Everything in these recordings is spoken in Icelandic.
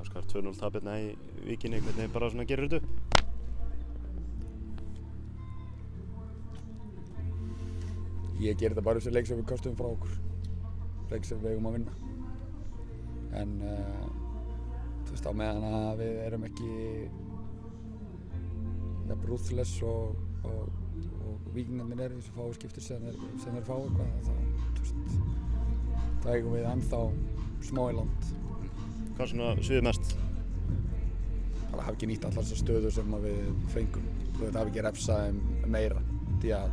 Óskar, 2-0 tap hérna í Víkinni, hvernig bara svona gerir þetta upp? Ég ger þetta bara þessi leik sem við kostum frá okkur. Leik sem við eigum að vinna. En þú veist, á meðan að við erum ekki ruthless og Víkingarnir eru í þessu fáu skipti sem þeir fá eitthvað, þá eigum við ennþá smá í land. Hvað svona sviðið mest? Bara hafa ekki nýtt allar þessar stöður sem við fengum. Þú veist, hafa ekki refsað meira. Því að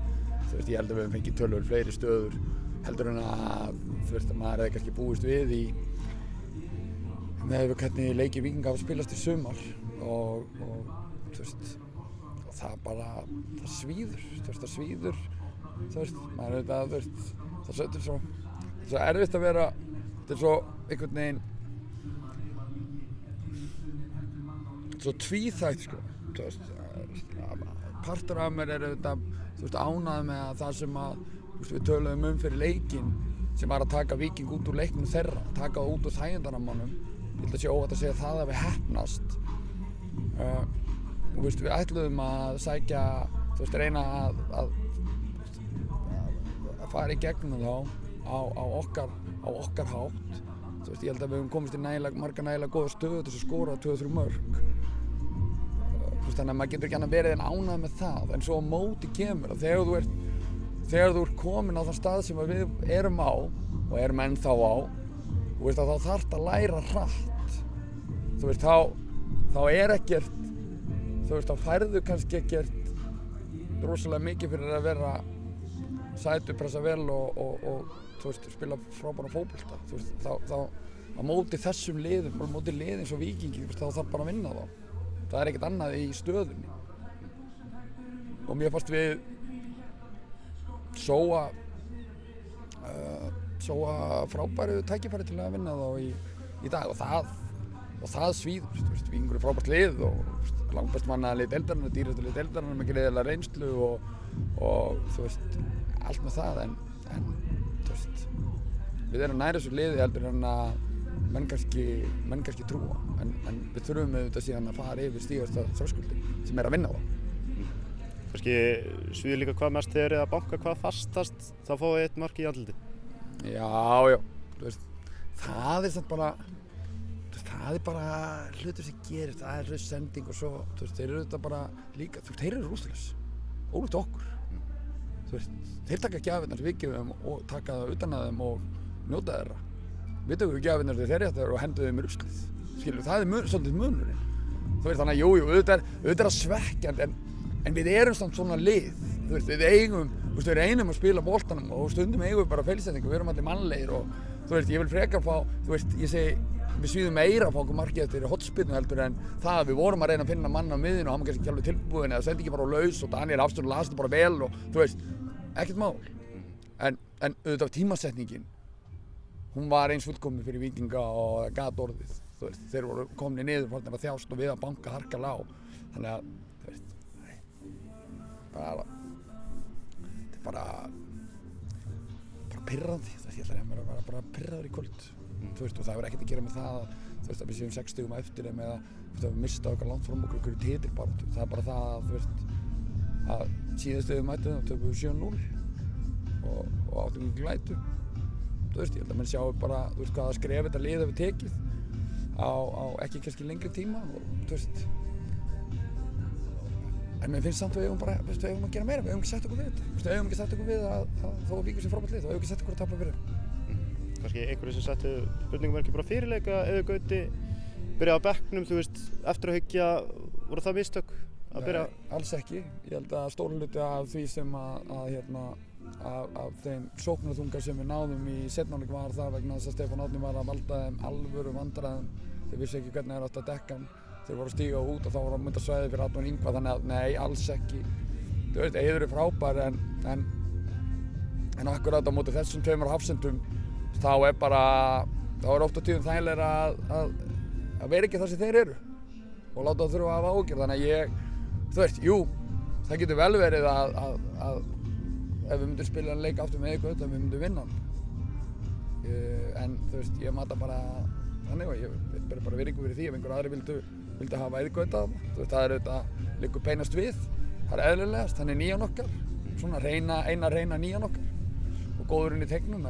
þú veist, ég held að við höfum fengið töluvert fleiri stöður heldur en að þú veist, að maður hefði kannski búist við í með hvernig leikir Víkinga hafa spilast í sumar og þú veist, það bara, það svíður, þú veist, það svíður, þú veist, maður veit að, þú veist, það er svo erfitt að vera, þetta er svo einhvern veginn, svo tvíþætt, sko, þú veist, partur af mér er auðvitað, þú veist, ánægður með að það sem að, þú veist, við töluðum fyrir leikinn sem var að taka Víking út úr leiknum þeirra, taka það út úr þægindarammanum. Ég held að sé óhætt að segja það að við heppnast. Þú veist, við ætluðum að sækja, þú veist, reyna að fara í gegnum þá á okkar hátt. Þú veist, ég held að við höfum komist í marga nægilega góða stöðu til að skora 2-3 mörk. Þú veist, þannig að maður getur ekki annað verið en ánægður með það, en svo á móti kemur að þegar þú ert komin á þann stað sem við erum á og erum ennþá á, þú veist, að þá þarft að læra hratt. Þú veist, þá er ekkert, þú veist, þá færðu kannski ekkert rosalega mikið fyrir að vera sætur, pressa vel og þú veist, spila frábæran fótbolta. Þú veist, þá á móti þessum liðum, á móti liðum eins og Víkingi, þá þarf bara að vinna þá. Það er ekkert annað í stöðunni. Og mér fannst við sóa frábæru tækifæri til að vinna þá í dag og það svíður, þú veist, Víkingur er frábært lið og langbest mannalið deildarinnar, dýrastu lið deildarinnar með greiðilega reynslu og þú veist, allt með það en þú veist, við erum nær þessu liði heldur en að menn kannski trúa en við þurfum auðvitað síðan að fara yfir stígasta þröskuldin sem er að vinna þá. Kannski svíður líka hvað mest þegar eða banka hvað fastast, þá fáið eitt mark í andliti. Já, þú veist, það er samt bara, það er bara hlutur sem gerist, það er hlut sending og svo, þú veist, þeir eru auðvitað bara líka, þú veist, þeir eru rústlaus, ólíkt okkur. Þú veist, þeir taka gjafirnar sem við gefum og taka það utan að þeim og njóta þeirra. Við tökum gjafirnar þegar þeir eru þetta og hendum þeim í ruslið. Skilur, það er svolítið munurinn. Þú veist, þannig að jú, auðvitað er það svekkjandi en við erum samt svona lið, þú veist, við einum að spila boltanum og stundum eigum við bara feilsetningu, við erum allir mannlegir og þú veist, ég vil frekar fá, þú veist, ég segi, við svíðum meira að fá okkur markið eftir hotspyrnu heldur en það að við vorum að reyna að finna mann á miðjunni og hann var kannski ekki alveg tilbúinn eða sendi ekki bara á laus og Daniel Hafstjörn las þetta bara vel og þú veist, ekkert mál. En auðvitað tímasetningin, hún var eins fullkomin fyrir Víkinga og það gat orðið, þú veist, þeir voru komnir niður farnir að þjást og við að banka harkalega á, þannig að þetta er bara pirrandi, ég ætla að vera bara pirraður í kvöld, þú veist, og það hefur ekkert að gera með það að, þú veist, að við séum 6 stigum eftir þeim eða, þú veist, að við mista okkar langt fram okkur í titilbaráttu, það er bara það að, þú veist, að síðast þegar við mætum þá tökum við 7-0 og áttum ekki glætu, þú veist, ég held að menn sjáu bara, þú veist, hvaða skref þetta lið hefur tekið á ekki kannski lengri tíma og, þú veist, en mér finnst samt að við eigum bara, við eigum að gera meira, við eigum ekki sett okkur við þetta. Við eigum ekki sett okkur við að þó að Víkingur sé frábært lið, þá eigum ekki sett okkur að tapa fyrir. Kannski einhverju sem settu spurningamerki bara fyrirleika eða Gauti byrja á bekknum, þú veist, eftir að hyggja, voru það mistök að byrja? Nei, alls ekki. Ég held að stór hluti af því sem af þeim sóknarþunga sem við náðum í seinni hálfleik var það vegna þess að Stefán Árni var að valda þeim alvöru vandræðum. Þeir vissu ekki hvernig þeir áttu að dekka hann. Þeir voru að stíga út og þá voru að mynda svæði fyrir Adnan Ingva, þannig að nei, alls ekki. Þú veist, Eiður er frábær en akkurat á móti þessum tveimur hafsendum þá er oft á tíðum þægilegra að vera ekki það sem þeir eru og láta það þurfa að hafa áhyggjur, þannig að þú veist, jú, það getur vel verið að ef við myndum spila leik aftur með Gauti að við myndum vinna hann. En þú veist, ég mata bara þannig og ég ber bara virðingu fyrir því ef einhver aðri vildu hafa Iðgauta þarna. Þú veist, það er auðvitað liggur beinast við, það er eðlilegast, hann er nían okkar, svona eina reyna nían okkar og góður inn í teiknum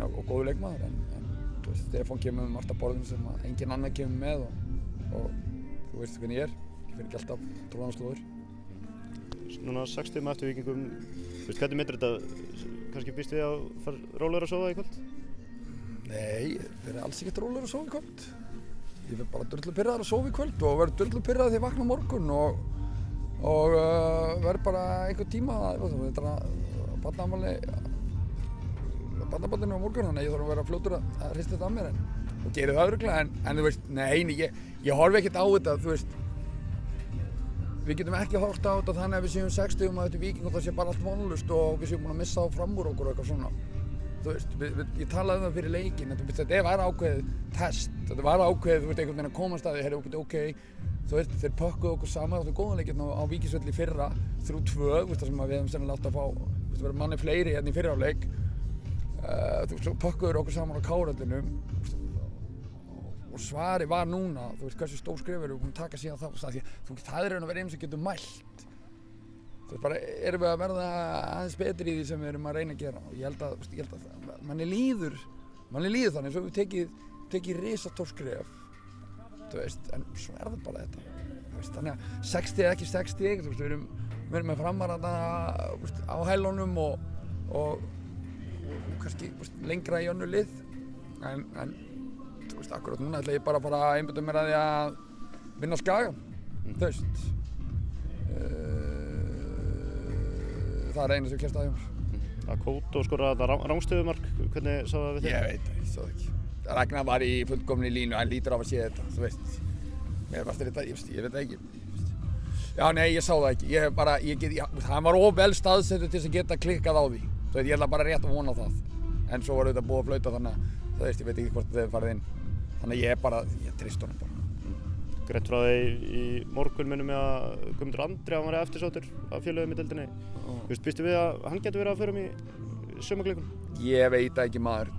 og góður leikmaður en þú veist, Stefán kemur með margt að borðum sem engin annar kemur með og þú veist hvernig ég finn ekki alltaf tróðan slóður. Núna 60 eftir Víkingum, þú veist, hvernig myndir þetta, kannski býst við að fara rólegur að sofa í kvöld? Nei, ég verði alls ekkert rólegur að sofa í kvöld. Ég verð bara drullu pirraður að sofa í kvöld og verð drullu pirraður þegar ég vakna á morgun og verð bara einhvern tíma, þetta er barnabarninu á morgun, þannig að ég þarf að vera fljótur að hrista þetta af mér og geri það örugglega en þú veist, nei, ég horfi ekkert á þetta, þú veist. Við getum ekki horft á þetta þannig að við séum 60 að þetta Víking og það sé bara allt vonlaust og við séum búin að missa á fram úr okkur og eitthvað svona. Þú veist, ég talaði það fyrir leikinn, þetta var ákveðið test, þetta var ákveðið, þú veist, einhvern veginn að komast að því, heyrðu, ok, þú veist, þeir pökkuðu okkur saman, það var góðan leikinn á Víkingsvelli í fyrra, 3-2, þú veist, það sem við hefum sennilega átt að fá, þú veist, vera manni fleiri hérna í fyrra áleik, þú veist, pökkuðu okkur saman á Káraöllinum, og svarið var núna, þú veist, hversu stór skrif erum við búin að taka síðan þá, því að það er raun að vera einu sem getur mælt. Þú veist, bara erum við að verða aðeins betri í því sem við erum að reyna að gera og ég held að manni líður þannig, svo við tekið risastór skref, þú veist, en svo er það bara þetta, þú veist, þannig að 60 eða ekki 60, þú veist, við erum með framar á hælunum og kannski lengra í önnur lið, en þú veist, akkurat núna ætla ég bara að fara að einbeita mér að því að vinna Skagann, þú veist. Það er eina sem kemst að hjá mér. Að Kótó skoraði þetta rangstöðumark, hvernig sá það við þig? Ég veit það, ég sá það ekki. Ragnar var í fullkomni línu, hann lítur af að sé þetta, þú veist. Mér fannst þetta, ég veit það ekki. Já, nei, ég sá það ekki. Hann var of vel staðsettur til þess að geta klikkað á því. Þú veit, ég ætla bara rétt að vona það. En svo var auðvitað búið að flauta þannig að, þú veist, ég veit ekki hvort þið hefur farið inn. Þannig að ég treysti honum bara. Greint frá því í morgun minnum ég að Guðmundur Andri, hann var eftirsóttur af félögum í deildinni. Þú veist, býstu við að hann getur verið að förum í sumarleikunum? Ég veit það ekki, maður.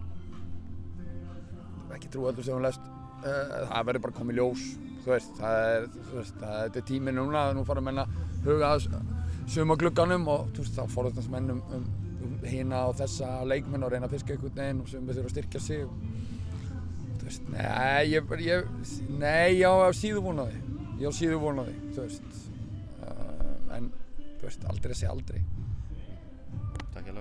Ekki trú öllu sem hún lest. Það verður bara komið ljós. Þú veist, þetta er tíminn núna, nú fara menn að huga að sumarglugganum og þú veist, þá forðast menn hina og þessa leikmenn og reyna að fiska einhvern veginn og sem við þurfum að styrkja sig. Þú veist, nei, ég á síðu von á því, þú veist. En, þú veist, aldrei að segja aldrei. Takk hjá